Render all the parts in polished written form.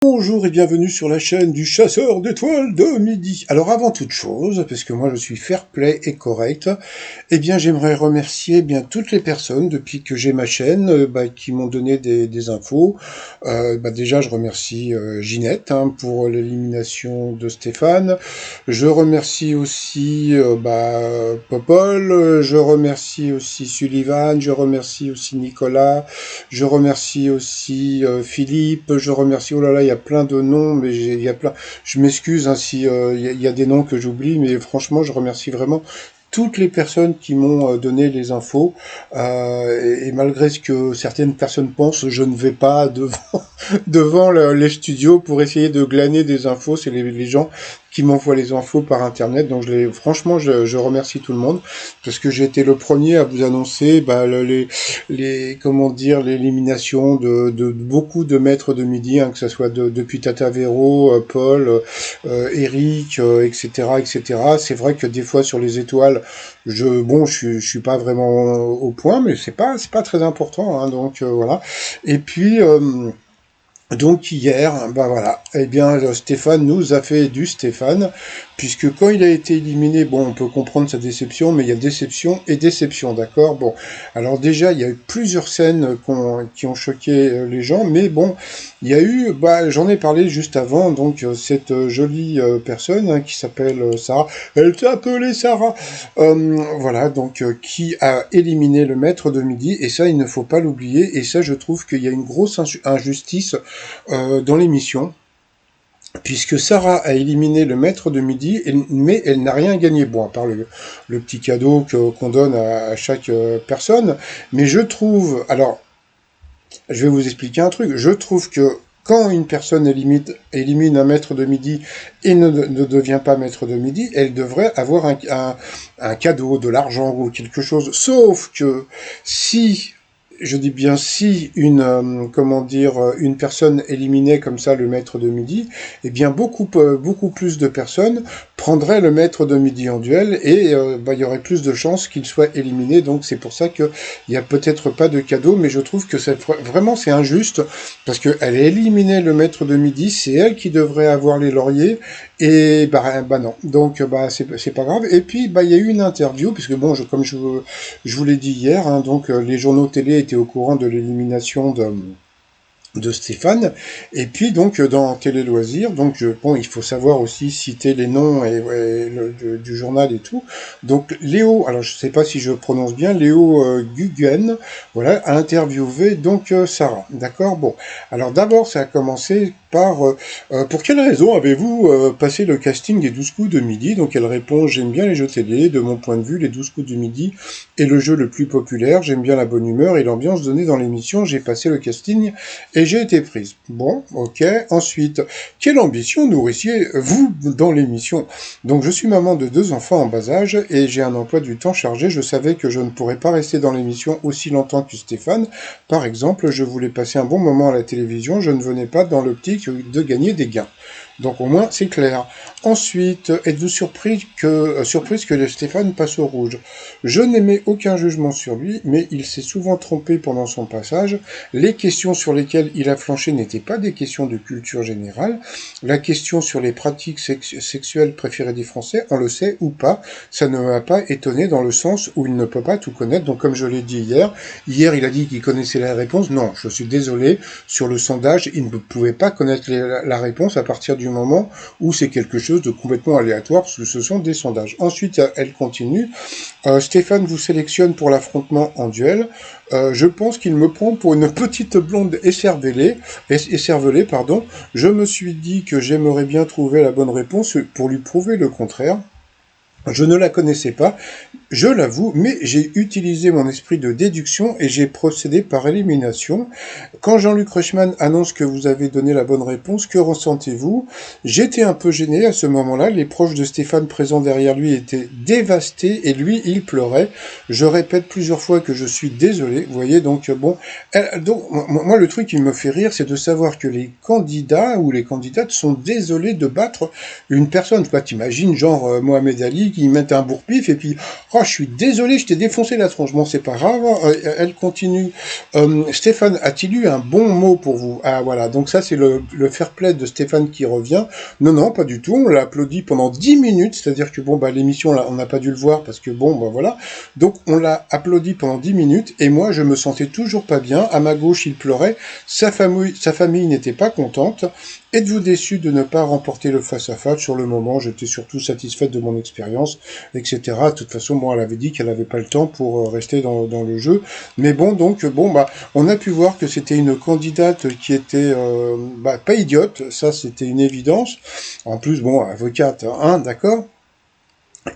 Bonjour et bienvenue sur la chaîne du chasseur d'étoiles de midi. Alors avant toute chose, parce que moi je suis fair play et correct, eh bien j'aimerais remercier toutes les personnes depuis que j'ai ma chaîne qui m'ont donné des infos. Déjà je remercie Ginette pour l'élimination de Stéphane. Je remercie aussi Popol, je remercie aussi Sullivan, je remercie aussi Nicolas, je remercie aussi Philippe, je remercie, oh là là, il y a plein de noms, mais il y a plein, je m'excuse si il y a des noms que j'oublie, mais franchement, je remercie vraiment toutes les personnes qui m'ont donné les infos, et malgré ce que certaines personnes pensent, je ne vais pas devant, devant les studios pour essayer de glaner des infos, c'est les gens qui m'envoient les infos par internet, donc franchement, je remercie tout le monde, parce que j'ai été le premier à vous annoncer comment dire, l'élimination de beaucoup de maîtres de midi, que ce soit depuis Tata Véro, Paul, Eric, etc., etc. C'est vrai que des fois sur les étoiles, je suis pas vraiment au point, mais c'est pas très important, donc voilà. Et puis donc hier, voilà, eh bien Stéphane nous a fait du Stéphane, puisque quand il a été éliminé, bon, on peut comprendre sa déception, mais il y a déception et déception, d'accord? Bon, alors déjà, il y a eu plusieurs scènes qui ont choqué les gens, mais bon, il y a eu, j'en ai parlé juste avant, donc cette jolie personne qui s'appelle Sarah, elle s'appelait Sarah, voilà, donc qui a éliminé le maître de midi, et ça, il ne faut pas l'oublier, et ça, je trouve qu'il y a une grosse injustice dans l'émission, puisque Sarah a éliminé le maître de midi, mais elle n'a rien gagné, bon, à part le petit cadeau qu'on donne à chaque personne, mais je trouve, alors, je vais vous expliquer un truc, je trouve que quand une personne élimine un maître de midi et ne devient pas maître de midi, elle devrait avoir un cadeau, de l'argent ou quelque chose, sauf que si je dis bien si une personne éliminait comme ça le maître de midi, eh bien beaucoup plus de personnes prendraient le maître de midi en duel et il y aurait plus de chances qu'il soit éliminé. Donc c'est pour ça que il y a peut-être pas de cadeau, mais je trouve que vraiment c'est injuste parce que elle a éliminé le maître de midi, c'est elle qui devrait avoir les lauriers et non. Donc c'est pas grave. Et puis il y a eu une interview puisque bon comme je vous l'ai dit hier, donc les journaux télé étaient au courant de l'élimination de Stéphane, et puis donc dans Télé Loisirs, donc bon, il faut savoir aussi citer les noms du journal et tout. Donc Léo, alors je sais pas si je prononce bien, Léo Guggen, voilà, a interviewé donc Sarah, d'accord. Bon, alors d'abord ça a commencé par pour quelle raison avez-vous passé le casting des 12 coups de midi? Donc elle répond: j'aime bien les jeux télé, de mon point de vue, les 12 coups de midi est le jeu le plus populaire, j'aime bien la bonne humeur et l'ambiance donnée dans l'émission, j'ai passé le casting et j'ai été prise. Bon, ok. Ensuite, quelle ambition nourrissiez-vous dans l'émission? Donc, je suis maman de 2 enfants en bas âge et j'ai un emploi du temps chargé. Je savais que je ne pourrais pas rester dans l'émission aussi longtemps que Stéphane. Par exemple, je voulais passer un bon moment à la télévision. Je ne venais pas dans l'optique de gagner des gains. Donc au moins c'est clair. Ensuite, êtes-vous surprise que Stéphane passe au rouge? Je n'émets aucun jugement sur lui, mais il s'est souvent trompé pendant son passage. Les questions sur lesquelles il a flanché n'étaient pas des questions de culture générale. La question sur les pratiques sexuelles préférées des Français, on le sait ou pas, ça ne m'a pas étonné dans le sens où il ne peut pas tout connaître. Donc comme je l'ai dit hier il a dit qu'il connaissait la réponse. Non, je suis désolé, sur le sondage, il ne pouvait pas connaître la réponse à partir du moment où c'est quelque chose de complètement aléatoire, parce que ce sont des sondages. Ensuite, elle continue. Stéphane vous sélectionne pour l'affrontement en duel. Je pense qu'il me prend pour une petite blonde écervelée, pardon. Je me suis dit que j'aimerais bien trouver la bonne réponse pour lui prouver le contraire. Je ne la connaissais pas, je l'avoue, mais j'ai utilisé mon esprit de déduction et j'ai procédé par élimination. Quand Jean-Luc Reichmann annonce que vous avez donné la bonne réponse, que ressentez-vous? J'étais un peu gêné à ce moment-là. Les proches de Stéphane présents derrière lui étaient dévastés et lui, il pleurait. Je répète plusieurs fois que je suis désolé. Vous voyez, donc bon. Donc moi, le truc qui me fait rire, c'est de savoir que les candidats ou les candidates sont désolés de battre une personne. T'imagines, genre Mohamed Ali, qui mettent un bourre-pif et puis oh oh, je suis désolé, je t'ai défoncé la tronche. Bon, c'est pas grave. Elle continue. Stéphane, a-t-il eu un bon mot pour vous? Ah, voilà. Donc ça, c'est le fair play de Stéphane qui revient. Non, non, pas du tout. On l'a applaudi pendant 10 minutes. C'est-à-dire que bon, bah, l'émission, là, on n'a pas dû le voir parce que bon, bah, voilà. Donc, on l'a applaudi pendant 10 minutes. Et moi, je me sentais toujours pas bien. À ma gauche, il pleurait. Sa famille n'était pas contente. Êtes-vous déçu de ne pas remporter le face-à-face? Sur le moment, j'étais surtout satisfaite de mon expérience, etc. De toute façon, moi, elle avait dit qu'elle n'avait pas le temps pour rester dans le jeu. Mais bon, donc, bon, bah, on a pu voir que c'était une candidate qui était bah, pas idiote, ça c'était une évidence. En plus, bon, avocate, hein, d'accord.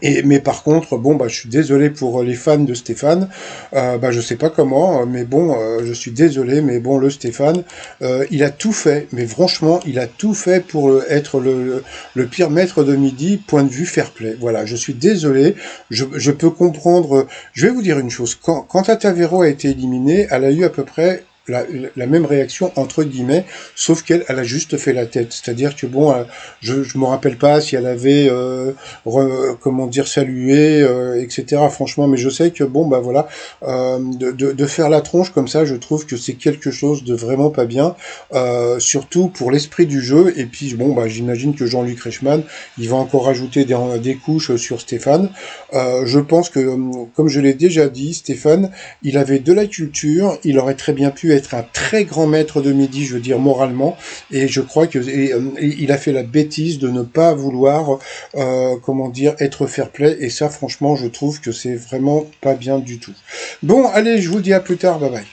Mais par contre, bon, bah, je suis désolé pour les fans de Stéphane. Bah, je sais pas comment, mais bon, je suis désolé, mais bon, le Stéphane, il a tout fait. Mais franchement, il a tout fait pour être le pire maître de midi, point de vue fair play. Voilà, je suis désolé. Je peux comprendre. Je vais vous dire une chose. Quand Tata Véro a été éliminée, elle a eu à peu près la même réaction entre guillemets, sauf qu'elle a juste fait la tête. C'est-à-dire que bon, je me rappelle pas si elle avait comment dire salué, etc. Franchement, mais je sais que bon bah voilà, de faire la tronche comme ça, je trouve que c'est quelque chose de vraiment pas bien, surtout pour l'esprit du jeu. Et puis bon bah j'imagine que Jean-Luc Reichmann, il va encore rajouter des couches sur Stéphane. Je pense que comme je l'ai déjà dit, Stéphane, il avait de la culture, il aurait très bien pu être un très grand maître de midi, je veux dire moralement, et je crois que il a fait la bêtise de ne pas vouloir, comment dire, être fair play, et ça franchement je trouve que c'est vraiment pas bien du tout. Bon, allez, je vous dis à plus tard, bye bye.